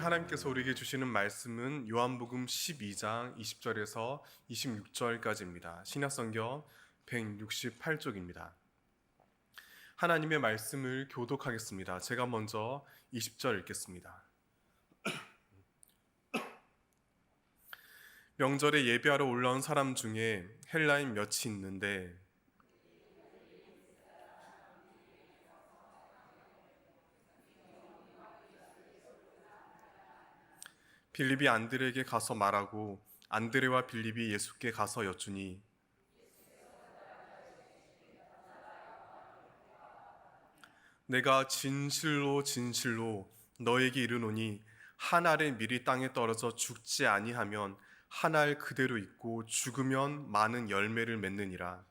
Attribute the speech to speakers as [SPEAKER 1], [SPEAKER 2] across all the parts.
[SPEAKER 1] 하나님께서 우리에게 주시는 말씀은 요한복음 12장 20절에서 26절까지입니다. 신약성경 168쪽입니다. 하나님의 말씀을 교독하겠습니다. 제가 먼저 20절 읽겠습니다. 명절에 예배하러 올라온 사람 중에 헬라인 몇이 있는데 빌립이 안드레에게 가서 말하고 안드레와 빌립이 예수께 가서 여쭈니 내가 진실로 진실로 너에게 이르노니 한 알의 밀이 땅에 떨어져 죽지 아니하면 한 알 그대로 있고 죽으면 많은 열매를 맺느니라.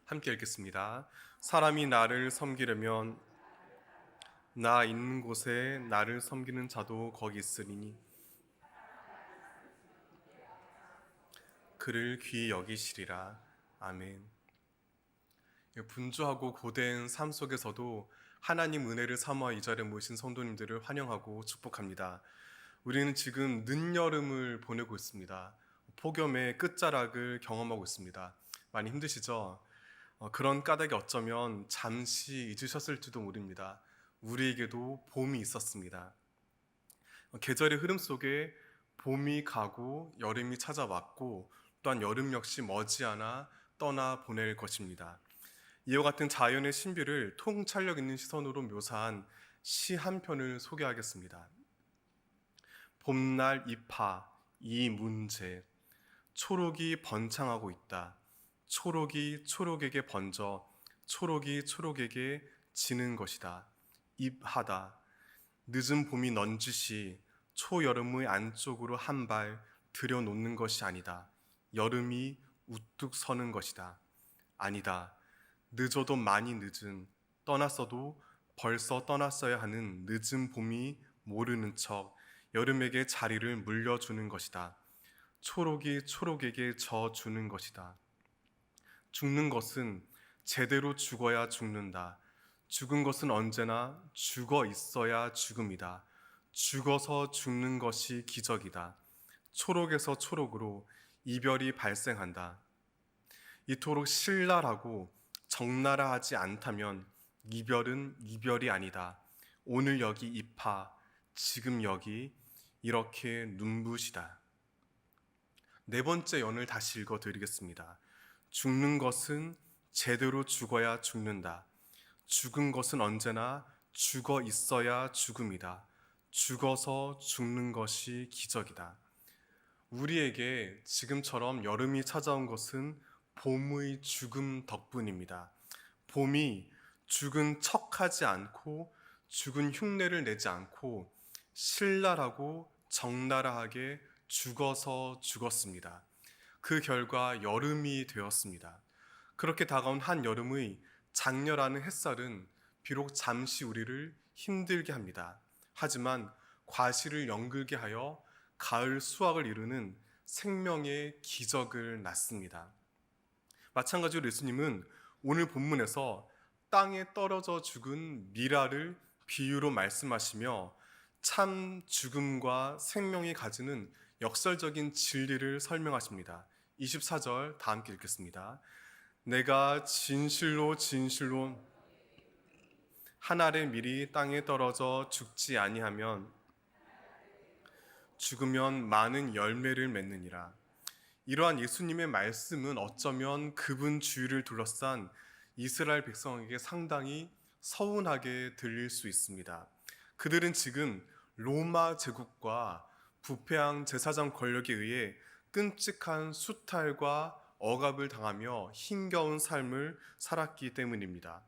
[SPEAKER 1] 함께 읽겠습니다. 사람이 나를 섬기려면 나 있는 곳에 나를 섬기는 자도 거기 있으리니 그를 귀히 여기시리라. 아멘. 분주하고 고된 삶 속에서도 하나님 은혜를 삼아 이 자리에 모이신 성도님들을 환영하고 축복합니다. 우리는 지금 늦여름을 보내고 있습니다. 폭염의 끝자락을 경험하고 있습니다. 많이 힘드시죠? 그런 까닭이 어쩌면 잠시 잊으셨을지도 모릅니다. 우리에게도 봄이 있었습니다. 계절의 흐름 속에 봄이 가고 여름이 찾아왔고 또한 여름 역시 머지않아 떠나 보낼 것입니다. 이와 같은 자연의 신비를 통찰력 있는 시선으로 묘사한 시 한 편을 소개하겠습니다. 봄날 이파 이 문제 초록이 번창하고 있다. 초록이 초록에게 번져 초록이 초록에게 지는 것이다. 입하다. 늦은 봄이 넌지시 초여름의 안쪽으로 한 발 들여놓는 것이 아니다. 여름이 우뚝 서는 것이다. 아니다. 늦어도 많이 늦은, 떠났어도 벌써 떠났어야 하는 늦은 봄이 모르는 척 여름에게 자리를 물려주는 것이다. 초록이 초록에게 져주는 것이다. 죽는 것은 제대로 죽어야 죽는다. 죽은 것은 언제나 죽어 있어야 죽음이다. 죽어서 죽는 것이 기적이다. 초록에서 초록으로 이별이 발생한다. 이토록 신랄하고 적나라하지 않다면 이별은 이별이 아니다. 오늘 여기 이파, 지금 여기 이렇게 눈부시다. 네 번째 연을 다시 읽어드리겠습니다. 죽는 것은 제대로 죽어야 죽는다. 죽은 것은 언제나 죽어 있어야 죽음이다. 죽어서 죽는 것이 기적이다. 우리에게 지금처럼 여름이 찾아온 것은 봄의 죽음 덕분입니다. 봄이 죽은 척하지 않고 죽은 흉내를 내지 않고 신랄하고 적나라하게 죽어서 죽었습니다. 그 결과 여름이 되었습니다. 그렇게 다가온 한 여름의 장렬하는 햇살은 비록 잠시 우리를 힘들게 합니다. 하지만 과실을 연글게 하여 가을 수확을 이루는 생명의 기적을 낳습니다. 마찬가지로 예수님은 오늘 본문에서 땅에 떨어져 죽은 미라를 비유로 말씀하시며 참 죽음과 생명이 가지는 역설적인 진리를 설명하십니다. 24절 다 함께 읽겠습니다. 내가 진실로 진실로 한 알의 밀이 땅에 떨어져 죽지 아니하면 죽으면 많은 열매를 맺느니라. 이러한 예수님의 말씀은 어쩌면 그분 주위를 둘러싼 이스라엘 백성에게 상당히 서운하게 들릴 수 있습니다. 그들은 지금 로마 제국과 부패한 제사장 권력에 의해 끔찍한 수탈과 억압을 당하며 힘겨운 삶을 살았기 때문입니다.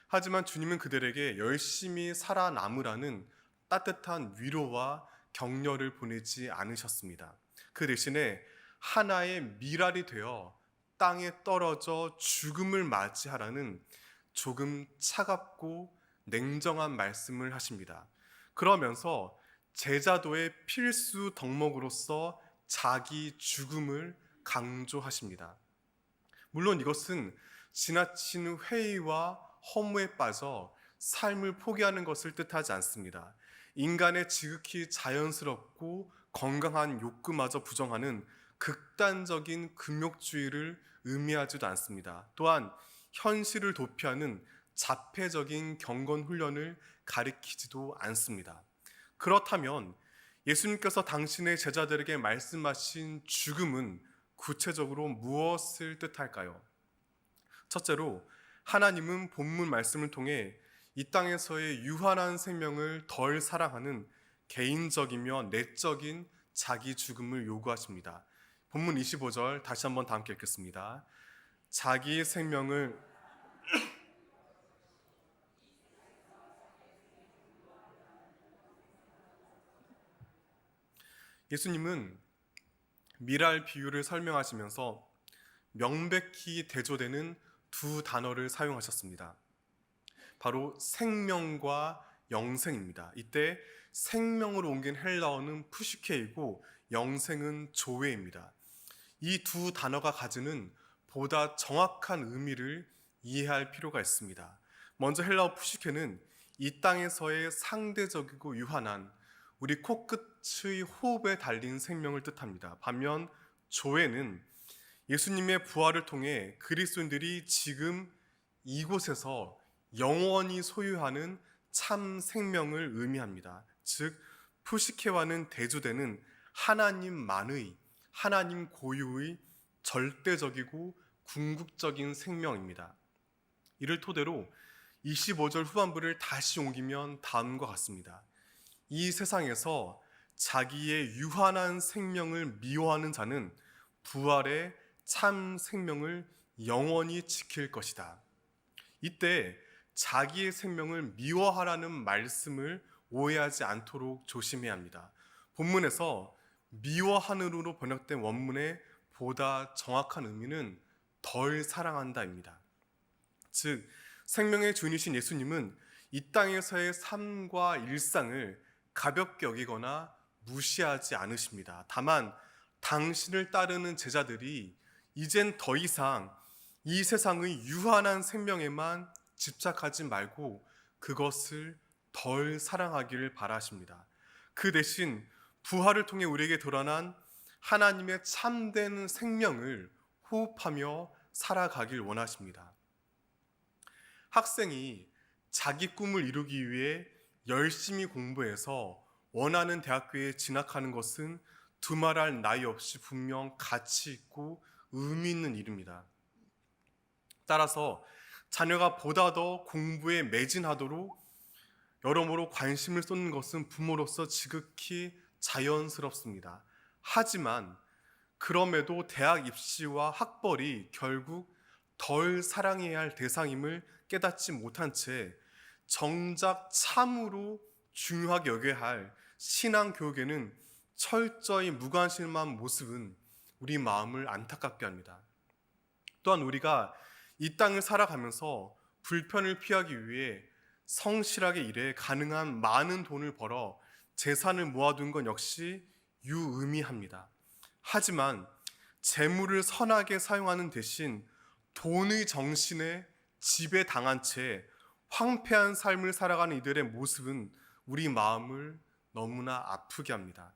[SPEAKER 1] 하지만 주님은 그들에게 열심히 살아남으라는 따뜻한 위로와 격려를 보내지 않으셨습니다. 그 대신에 하나의 밀알이 되어 땅에 떨어져 죽음을 맞이하라는 조금 차갑고 냉정한 말씀을 하십니다. 그러면서 제자도의 필수 덕목으로서 자기 죽음을 강조하십니다. 물론 이것은 지나친 회의와 허무에 빠져 삶을 포기하는 것을 뜻하지 않습니다. 인간의 지극히 자연스럽고 건강한 욕구마저 부정하는 극단적인 금욕주의를 의미하지도 않습니다. 또한 현실을 도피하는 자폐적인 경건 훈련을 가리키지도 않습니다. 그렇다면 예수님께서 당신의 제자들에게 말씀하신 죽음은 구체적으로 무엇을 뜻할까요? 첫째로, 하나님은 본문 말씀을 통해 이 땅에서의 유한한 생명을 덜 사랑하는 개인적이며 내적인 자기 죽음을 요구하십니다. 본문 25절 다시 한번 다 함께 읽겠습니다. 자기의 생명을 예수님은 미랄 비유를 설명하시면서 명백히 대조되는 두 단어를 사용하셨습니다. 바로 생명과 영생입니다. 이때 생명으로 옮긴 헬라어는 푸시케이고 영생은 조회입니다. 이 두 단어가 가지는 보다 정확한 의미를 이해할 필요가 있습니다. 먼저 헬라어 푸시케는 이 땅에서의 상대적이고 유한한 우리 코끝의 호흡에 달린 생명을 뜻합니다. 반면 조회는 예수님의 부활을 통해 그리스도인들이 지금 이곳에서 영원히 소유하는 참 생명을 의미합니다. 즉 푸시케와는 대조되는 하나님만의, 하나님 고유의 절대적이고 궁극적인 생명입니다. 이를 토대로 25절 후반부를 다시 옮기면 다음과 같습니다. 이 세상에서 자기의 유한한 생명을 미워하는 자는 부활의 참 생명을 영원히 지킬 것이다. 이때 자기의 생명을 미워하라는 말씀을 오해하지 않도록 조심해야 합니다. 본문에서 미워하는으로 번역된 원문의 보다 정확한 의미는 덜 사랑한다입니다. 즉 생명의 주인이신 예수님은 이 땅에서의 삶과 일상을 가볍게 여기거나 무시하지 않으십니다. 다만 당신을 따르는 제자들이 이젠 더 이상 이 세상의 유한한 생명에만 집착하지 말고 그것을 덜 사랑하기를 바라십니다. 그 대신 부활을 통해 우리에게 드러난 하나님의 참된 생명을 호흡하며 살아가길 원하십니다. 학생이 자기 꿈을 이루기 위해 열심히 공부해서 원하는 대학교에 진학하는 것은 두말할 나위 없이 분명 가치 있고 의미 있는 일입니다. 따라서 자녀가 보다 더 공부에 매진하도록 여러모로 관심을 쏟는 것은 부모로서 지극히 자연스럽습니다. 하지만 그럼에도 대학 입시와 학벌이 결국 덜 사랑해야 할 대상임을 깨닫지 못한 채 정작 참으로 중요하게 여겨야 할 신앙 교육에는 철저히 무관심한 모습은 우리 마음을 안타깝게 합니다. 또한 우리가 이 땅을 살아가면서 불편을 피하기 위해 성실하게 일해 가능한 많은 돈을 벌어 재산을 모아둔 건 역시 유의미합니다. 하지만 재물을 선하게 사용하는 대신 돈의 정신에 지배당한 채 황폐한 삶을 살아가는 이들의 모습은 우리 마음을 너무나 아프게 합니다.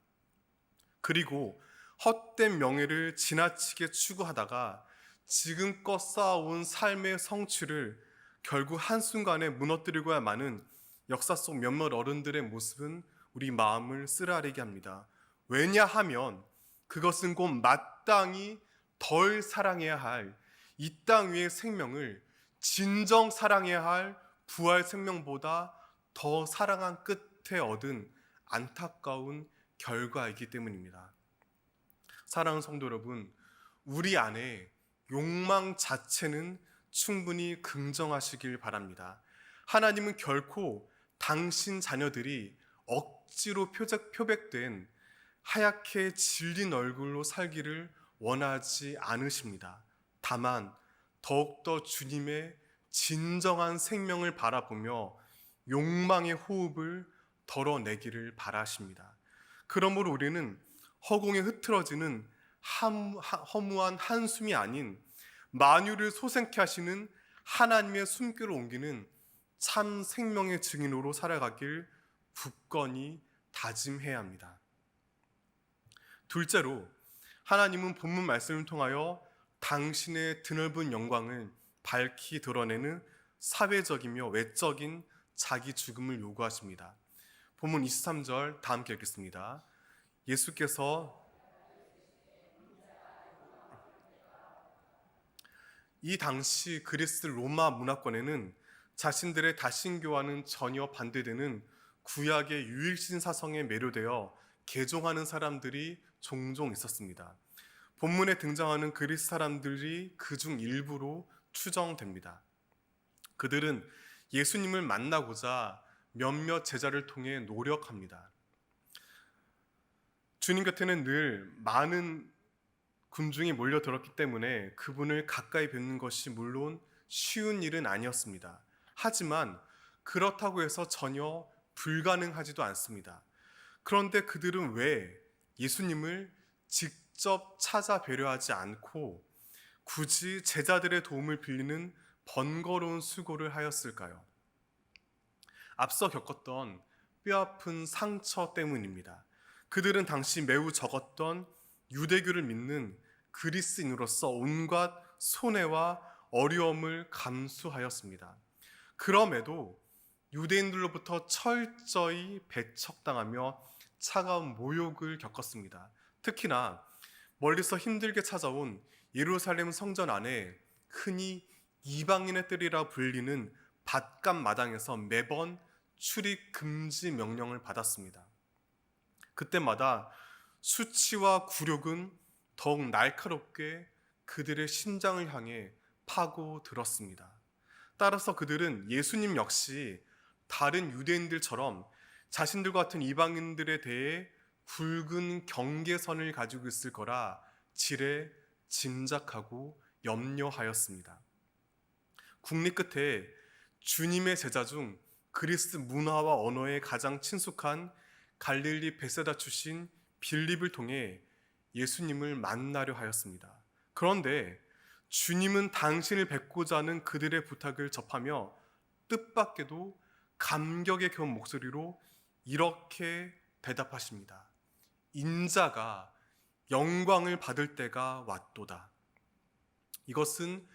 [SPEAKER 1] 그리고 헛된 명예를 지나치게 추구하다가 지금껏 쌓아온 삶의 성취를 결국 한순간에 무너뜨리고야 마는 역사 속 몇몇 어른들의 모습은 우리 마음을 쓰라리게 합니다. 왜냐하면 그것은 곧 마땅히 덜 사랑해야 할 이 땅 위의 생명을 진정 사랑해야 할 부활 생명보다 더 사랑한 끝에 얻은 안타까운 결과이기 때문입니다. 사랑하는 성도 여러분, 우리 안에 욕망 자체는 충분히 긍정하시길 바랍니다. 하나님은 결코 당신 자녀들이 억지로 표백된 하얗게 질린 얼굴로 살기를 원하지 않으십니다. 다만 더욱더 주님의 진정한 생명을 바라보며 욕망의 호흡을 덜어내기를 바라십니다. 그러므로 우리는 허공에 흐트러지는 허무한 한숨이 아닌 만유를 소생케 하시는 하나님의 숨결을 옮기는 참 생명의 증인으로 살아가길 굳건히 다짐해야 합니다. 둘째로, 하나님은 본문 말씀을 통하여 당신의 드넓은 영광을 밝히 드러내는 사회적이며 외적인 자기 죽음을 요구하십니다. 본문 23절 다 함께 읽겠습니다. 예수께서 이 당시 그리스 로마 문화권에는 자신들의 다신교와는 전혀 반대되는 구약의 유일신 사성에 매료되어 개종하는 사람들이 종종 있었습니다. 본문에 등장하는 그리스 사람들이 그중 일부로 추정됩니다. 그들은 예수님을 만나고자 몇몇 제자를 통해 노력합니다. 주님 곁에는 늘 많은 군중이 몰려들었기 때문에 그분을 가까이 뵙는 것이 물론 쉬운 일은 아니었습니다. 하지만 그렇다고 해서 전혀 불가능하지도 않습니다. 그런데 그들은 왜 예수님을 직접 찾아 뵈려 하지 않고 굳이 제자들의 도움을 빌리는 번거로운 수고를 하였을까요? 앞서 겪었던 뼈아픈 상처 때문입니다. 그들은 당시 매우 적었던 유대교를 믿는 그리스인으로서 온갖 손해와 어려움을 감수하였습니다. 그럼에도 유대인들로부터 철저히 배척당하며 차가운 모욕을 겪었습니다. 특히나 멀리서 힘들게 찾아온 예루살렘 성전 안에 흔히 이방인의 뜰이라 불리는 밭감 마당에서 매번 출입 금지 명령을 받았습니다. 그때마다 수치와 굴욕은 더욱 날카롭게 그들의 심장을 향해 파고들었습니다. 따라서 그들은 예수님 역시 다른 유대인들처럼 자신들과 같은 이방인들에 대해 굵은 경계선을 가지고 있을 거라 지레 짐작하고 염려하였습니다. 국리 끝에 주님의 제자 중 그리스 문화와 언어에 가장 친숙한 갈릴리 베세다 출신 빌립을 통해 예수님을 만나려 하였습니다. 그런데 주님은 당신을 뵙고자 하는 그들의 부탁을 접하며 뜻밖에도 감격에 겨운 목소리로 이렇게 대답하십니다. 인자가 영광을 받을 때가 왔도다. 이것은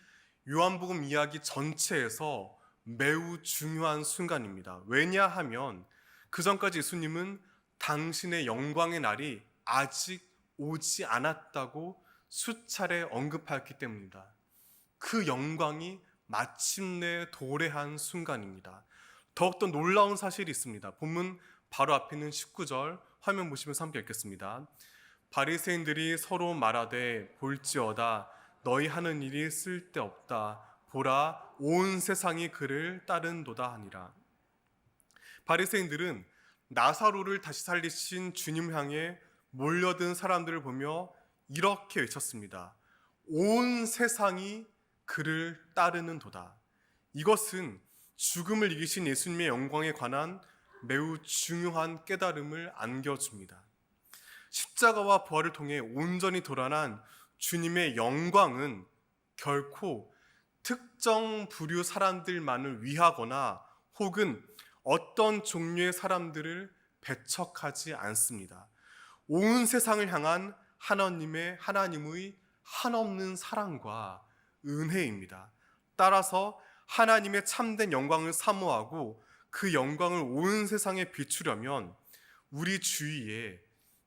[SPEAKER 1] 요한복음 이야기 전체에서 매우 중요한 순간입니다. 왜냐하면 그 전까지 예수님은 당신의 영광의 날이 아직 오지 않았다고 수차례 언급하였기 때문입니다. 그 영광이 마침내 도래한 순간입니다. 더욱더 놀라운 사실이 있습니다. 본문 바로 앞에 있는 19절 화면 보시면서 함께 읽겠습니다. 바리새인들이 서로 말하되 볼지어다 너희 하는 일이 쓸데없다 보라 온 세상이 그를 따른도다 하니라. 바리새인들은 나사로를 다시 살리신 주님 향해 몰려든 사람들을 보며 이렇게 외쳤습니다. 온 세상이 그를 따르는도다. 이것은 죽음을 이기신 예수님의 영광에 관한 매우 중요한 깨달음을 안겨줍니다. 십자가와 부활을 통해 온전히 드러난 주님의 영광은 결코 특정 부류 사람들만을 위하거나 혹은 어떤 종류의 사람들을 배척하지 않습니다. 온 세상을 향한 하나님의 한없는 사랑과 은혜입니다. 따라서 하나님의 참된 영광을 사모하고 그 영광을 온 세상에 비추려면 우리 주위에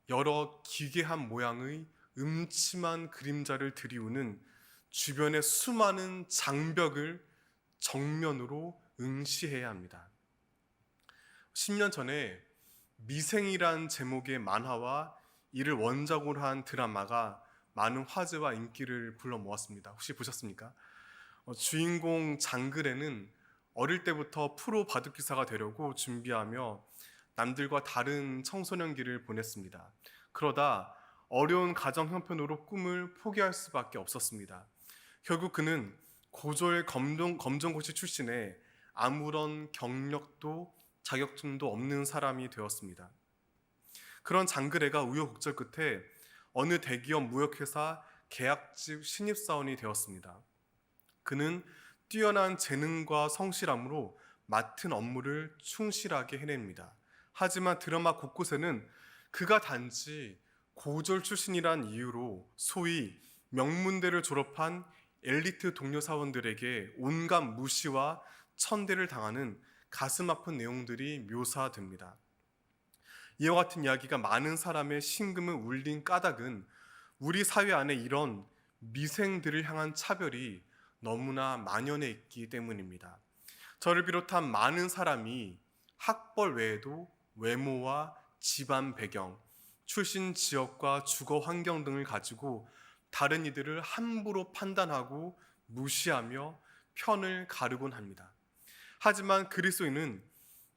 [SPEAKER 1] 여러 기괴한 모양의 음침한 그림자를 들이우는 주변의 수많은 장벽을 정면으로 응시해야 합니다. 10년 전에 미생이란 제목의 만화와 이를 원작으로 한 드라마가 많은 화제와 인기를 불러 모았습니다. 혹시 보셨습니까? 주인공 장그래는 어릴 때부터 프로 바둑기사가 되려고 준비하며 남들과 다른 청소년기를 보냈습니다. 그러다 어려운 가정 형편으로 꿈을 포기할 수밖에 없었습니다. 결국 그는 고졸 검정고시 출신의 아무런 경력도 자격증도 없는 사람이 되었습니다. 그런 장그래가 우여곡절 끝에 어느 대기업 무역회사 계약직 신입사원이 되었습니다. 그는 뛰어난 재능과 성실함으로 맡은 업무를 충실하게 해냅니다. 하지만 드라마 곳곳에는 그가 단지 고졸 출신이란 이유로 소위 명문대를 졸업한 엘리트 동료 사원들에게 온갖 무시와 천대를 당하는 가슴 아픈 내용들이 묘사됩니다. 이와 같은 이야기가 많은 사람의 심금을 울린 까닭은 우리 사회 안에 이런 미생들을 향한 차별이 너무나 만연해 있기 때문입니다. 저를 비롯한 많은 사람이 학벌 외에도 외모와 집안 배경, 출신 지역과 주거 환경 등을 가지고 다른 이들을 함부로 판단하고 무시하며 편을 가르곤 합니다. 하지만 그리스도인은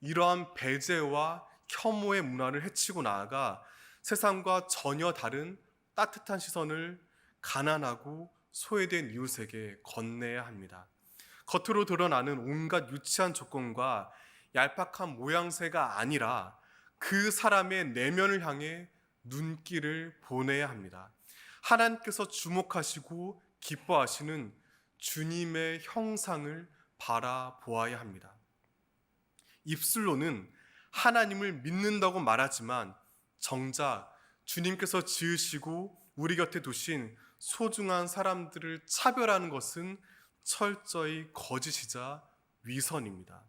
[SPEAKER 1] 이러한 배제와 혐오의 문화를 해치고 나아가 세상과 전혀 다른 따뜻한 시선을 가난하고 소외된 이웃에게 건네야 합니다. 겉으로 드러나는 온갖 유치한 조건과 얄팍한 모양새가 아니라 그 사람의 내면을 향해 눈길을 보내야 합니다. 하나님께서 주목하시고 기뻐하시는 주님의 형상을 바라보아야 합니다. 입술로는 하나님을 믿는다고 말하지만 정작 주님께서 지으시고 우리 곁에 두신 소중한 사람들을 차별하는 것은 철저히 거짓이자 위선입니다.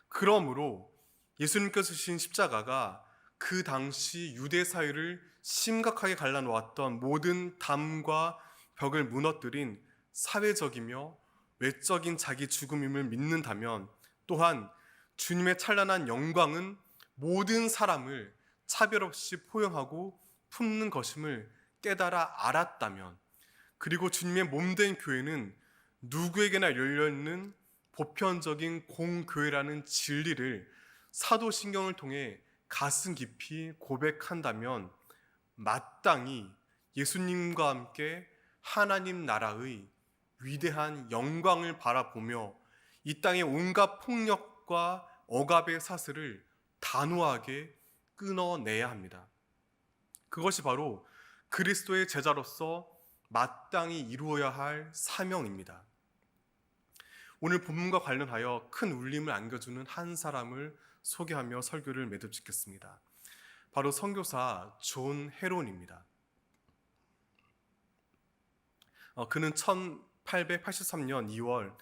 [SPEAKER 1] 그러므로 예수님께서 지신 십자가가 그 당시 유대 사회를 심각하게 갈라놓았던 모든 담과 벽을 무너뜨린 사회적이며 외적인 자기 죽음임을 믿는다면, 또한 주님의 찬란한 영광은 모든 사람을 차별 없이 포용하고 품는 것임을 깨달아 알았다면, 그리고 주님의 몸된 교회는 누구에게나 열려있는 보편적인 공교회라는 진리를 사도신경을 통해 가슴 깊이 고백한다면 마땅히 예수님과 함께 하나님 나라의 위대한 영광을 바라보며 이 땅의 온갖 폭력과 억압의 사슬을 단호하게 끊어내야 합니다. 그것이 바로 그리스도의 제자로서 마땅히 이루어야 할 사명입니다. 오늘 본문과 관련하여 큰 울림을 안겨주는 한 사람을 소개하며 설교를 매듭짓겠습니다. 바로 선교사 존 헤론입니다. 그는 1883년 2월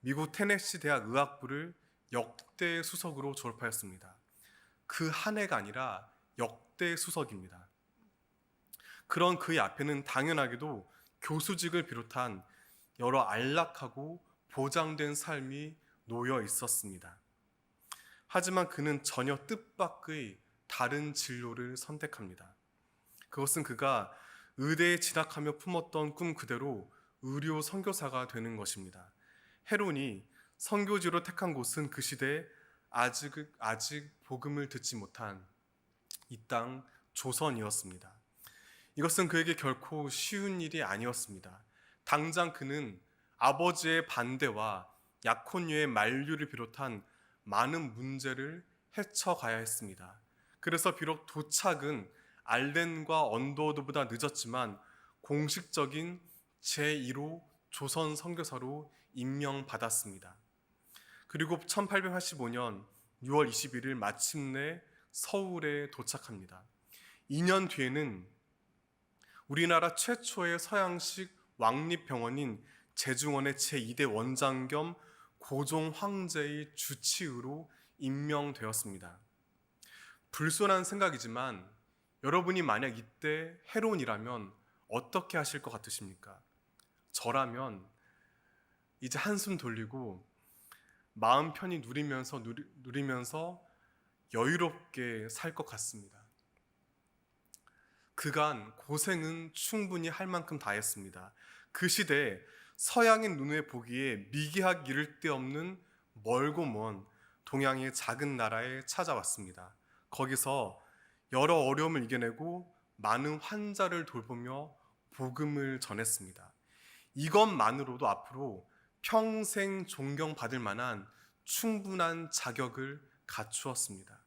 [SPEAKER 1] 미국 테네시 대학 의학부를 역대 수석으로 졸업하였습니다. 그 한 해가 아니라 역대 수석입니다. 그런 그의 앞에는 당연하게도 교수직을 비롯한 여러 안락하고 보장된 삶이 놓여 있었습니다. 하지만 그는 전혀 뜻밖의 다른 진로를 선택합니다. 그것은 그가 의대에 진학하며 품었던 꿈 그대로 의료 선교사가 되는 것입니다. 헤론이 선교지로 택한 곳은 그 시대에 아직 복음을 듣지 못한 이 땅 조선이었습니다. 이것은 그에게 결코 쉬운 일이 아니었습니다. 당장 그는 아버지의 반대와 약혼녀의 만류를 비롯한 많은 문제를 헤쳐가야 했습니다. 그래서 비록 도착은 알렌과 언더우드보다 늦었지만 공식적인 제1호 조선 선교사로 임명받았습니다. 그리고 1885년 6월 21일 마침내 서울에 도착합니다. 2년 뒤에는 우리나라 최초의 서양식 왕립병원인 제중원의 제2대 원장 겸 고종 황제의 주치의로 임명되었습니다. 불손한 생각이지만 여러분이 만약 이때 헤론이라면 어떻게 하실 것 같으십니까? 저라면 이제 한숨 돌리고 마음 편히 누리면서 여유롭게 살 것 같습니다. 그간 고생은 충분히 할 만큼 다 했습니다. 그 시대에 서양인 눈에 보기에 미개하기 이를 데 없는 멀고 먼 동양의 작은 나라에 찾아왔습니다. 거기서 여러 어려움을 이겨내고 많은 환자를 돌보며 복음을 전했습니다. 이것만으로도 앞으로 평생 존경받을 만한 충분한 자격을 갖추었습니다.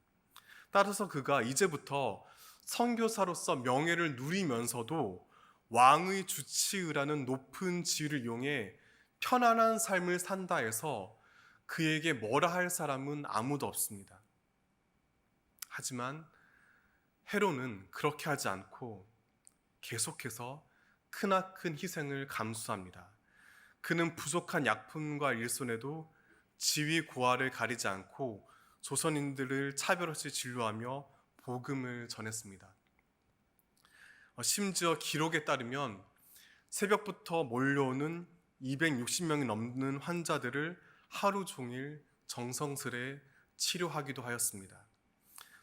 [SPEAKER 1] 따라서 그가 이제부터 선교사로서 명예를 누리면서도 왕의 주치의라는 높은 지위를 이용해 편안한 삶을 산다 해서 그에게 뭐라 할 사람은 아무도 없습니다. 하지만 헤롯은 그렇게 하지 않고 계속해서 크나큰 희생을 감수합니다. 그는 부족한 약품과 일손에도 지위 고하를 가리지 않고 조선인들을 차별 없이 진료하며 복음을 전했습니다. 심지어 기록에 따르면 새벽부터 몰려오는 260명이 넘는 환자들을 하루 종일 정성스레 치료하기도 하였습니다.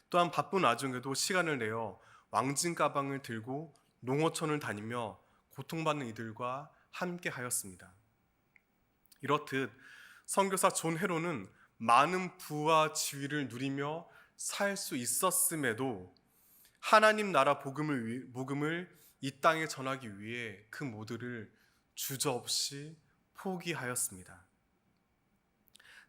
[SPEAKER 1] 또한 바쁜 와중에도 시간을 내어 왕진 가방을 들고 농어촌을 다니며 고통받는 이들과 함께 하였습니다. 이렇듯 선교사 존 헤롯은 많은 부와 지위를 누리며 살 수 있었음에도 하나님 나라 복음을 이 땅에 전하기 위해 그 모두를 주저없이 포기하였습니다.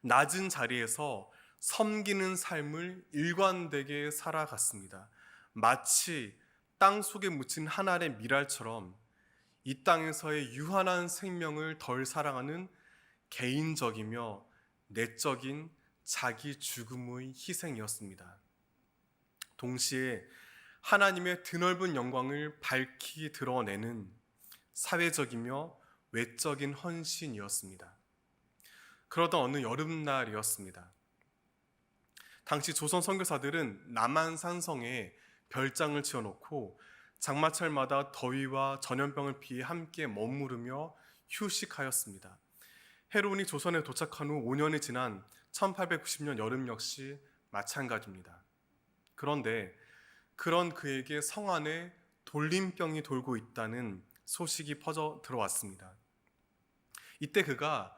[SPEAKER 1] 낮은 자리에서 섬기는 삶을 일관되게 살아갔습니다. 마치 땅 속에 묻힌 한 알의 밀알처럼 이 땅에서의 유한한 생명을 덜 사랑하는 개인적이며 내적인 자기 죽음의 희생이었습니다. 동시에 하나님의 드넓은 영광을 밝히 드러내는 사회적이며 외적인 헌신이었습니다. 그러던 어느 여름날이었습니다. 당시 조선 선교사들은 남한산성에 별장을 지어놓고 장마철마다 더위와 전염병을 피해 함께 머무르며 휴식하였습니다. 헤롯이 조선에 도착한 후 5년이 지난 1890년 여름 역시 마찬가지입니다. 그런데 그런 그에게 성 안에 돌림병이 돌고 있다는 소식이 퍼져 들어왔습니다. 이때 그가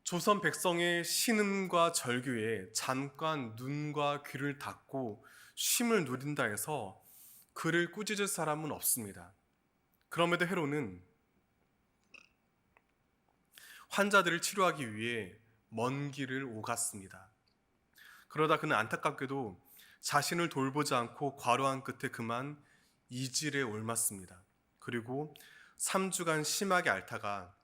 [SPEAKER 1] 조선 백성의 신음과 절규에 잠깐 눈과 귀를 닫고 쉼을 누린다 해서 그를 꾸짖을 사람은 없습니다. 그럼에도 헤롯은 환자들을 치료하기 위해 먼 길을 오갔습니다. 그러다 그는 안타깝게도 자신을 돌보지 않고 과로한 끝에 그만 이질에 옮았습니다. 그리고 3주간 심하게 앓다가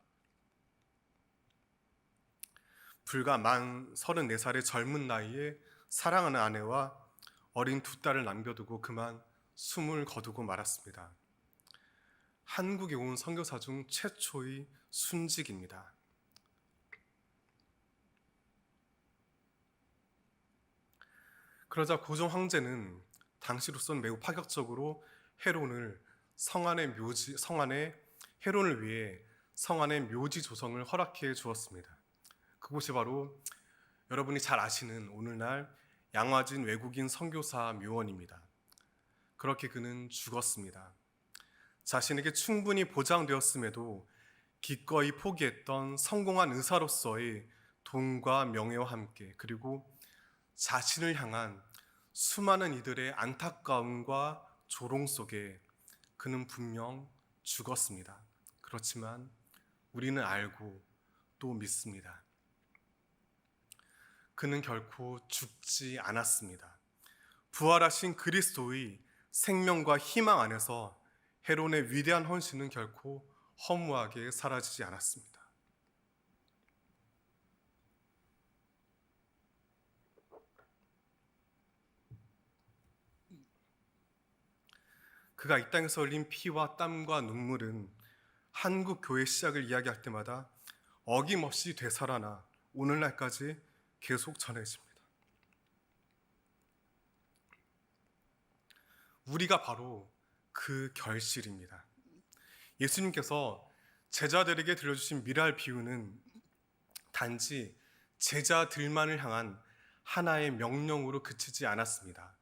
[SPEAKER 1] 불과 만 34살의 젊은 나이에 사랑하는 아내와 어린 두 딸을 남겨두고 그만 숨을 거두고 말았습니다. 한국에 온 선교사 중 최초의 순직입니다. 그러자 고종 황제는 당시로서는 매우 파격적으로 헤롯을 성 안의 헤롯을 위해 성 안의 묘지 조성을 허락해 주었습니다. 그곳이 바로 여러분이 잘 아시는 오늘날 양화진 외국인 선교사 묘원입니다. 그렇게 그는 죽었습니다. 자신에게 충분히 보장되었음에도 기꺼이 포기했던 성공한 의사로서의 돈과 명예와 함께, 그리고 자신을 향한 수많은 이들의 안타까움과 조롱 속에 그는 분명 죽었습니다. 그렇지만 우리는 알고 또 믿습니다. 그는 결코 죽지 않았습니다. 부활하신 그리스도의 생명과 희망 안에서 헤롯의 위대한 헌신은 결코 허무하게 사라지지 않았습니다. 그가 이 땅에서 흘린 피와 땀과 눈물은 한국 교회 시작을 이야기할 때마다 어김없이 되살아나 오늘날까지 계속 전해집니다. 우리가 바로 그 결실입니다. 예수님께서 제자들에게 들려주신 미랄 비유는 단지 제자들만을 향한 하나의 명령으로 그치지 않았습니다.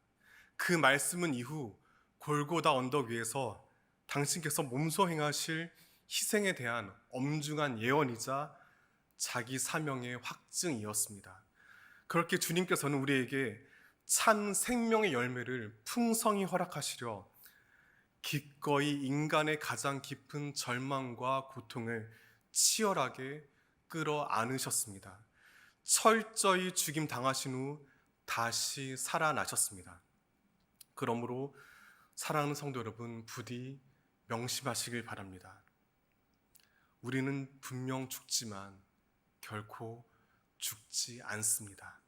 [SPEAKER 1] 그 말씀은 이후 골고다 언덕 위에서 당신께서 몸소 행하실 희생에 대한 엄중한 예언이자 자기 사명의 확증이었습니다. 그렇게 주님께서는 우리에게 참 생명의 열매를 풍성히 허락하시려 기꺼이 인간의 가장 깊은 절망과 고통을 치열하게 끌어안으셨습니다. 철저히 죽임 당하신 후 다시 살아나셨습니다. 그러므로 사랑하는 성도 여러분, 부디 명심하시길 바랍니다. 우리는 분명 죽지만 결코 죽지 않습니다.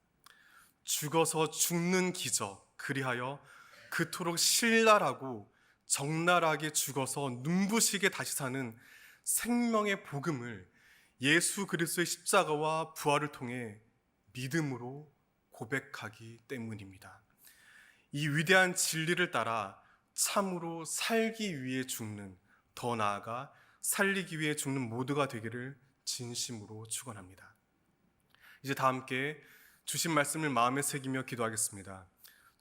[SPEAKER 1] 죽어서 죽는 기적, 그리하여 그토록 신랄하고 적나라하게 죽어서 눈부시게 다시 사는 생명의 복음을 예수 그리스도의 십자가와 부활을 통해 믿음으로 고백하기 때문입니다. 이 위대한 진리를 따라 참으로 살기 위해 죽는, 더 나아가 살리기 위해 죽는 모두가 되기를 진심으로 축원합니다. 이제 다 함께 주신 말씀을 마음에 새기며 기도하겠습니다.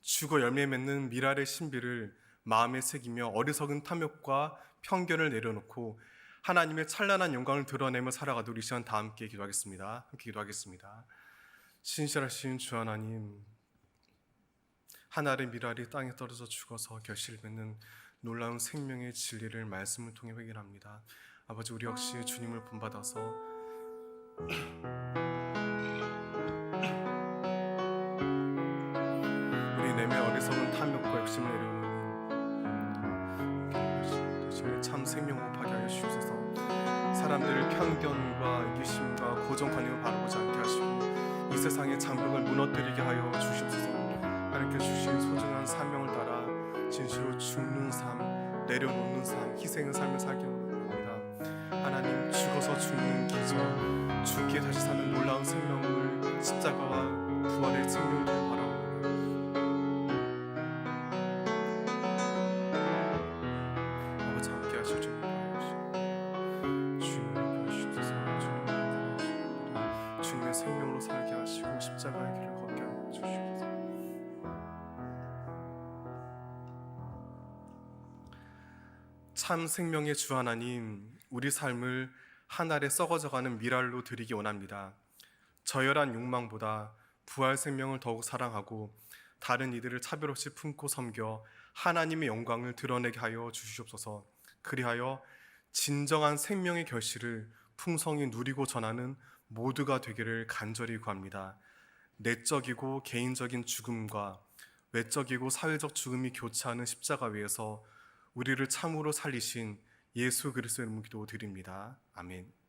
[SPEAKER 1] 죽어 열매 맺는 미랄의 신비를 마음에 새기며 어리석은 탐욕과 편견을 내려놓고 하나님의 찬란한 영광을 드러내며 살아가도록 이 시간 다 함께 기도하겠습니다. 함께 기도하겠습니다. 신실하신 주 하나님, 하늘의 미랄이 땅에 떨어져 죽어서 결실을 맺는 놀라운 생명의 진리를 말씀을 통해 확인합니다. 아버지, 우리 역시 주님을 본받아서 우리 내면의 어리석은 탐욕과 욕심을 내려놓는 참 생명을 파게 하여 주옵소서. 사람들을 편견과 이기심과 고정관념을 바라보지 않게 하시고 이 세상의 장벽을 무너뜨리게 하여 주시옵소서. 하나님께 주신 소중한 사명을 따라 진실로 죽는 삶, 내려놓는 삶, 희생의 삶을 살기 원합니다. 하나님, 죽어서 죽는 기적, 죽기에 다시 사는 놀라운 생명을 십자가와 부활의 생명을 바라옵니다. 아버지, 함께 하실 줄 주님의 생명으로 살게 하시고 십자가의 길을 걷게 하여 주시옵소서. 참 생명의 주 하나님, 우리 삶을 하늘에 썩어져가는 미랄로 드리기 원합니다. 저열한 욕망보다 부활 생명을 더욱 사랑하고 다른 이들을 차별 없이 품고 섬겨 하나님의 영광을 드러내게 하여 주시옵소서. 그리하여 진정한 생명의 결실을 풍성히 누리고 전하는 모두가 되기를 간절히 구합니다. 내적이고 개인적인 죽음과 외적이고 사회적 죽음이 교차하는 십자가 위에서 우리를 참으로 살리신 예수 그리스도의 이름으로 기도드립니다. 아멘.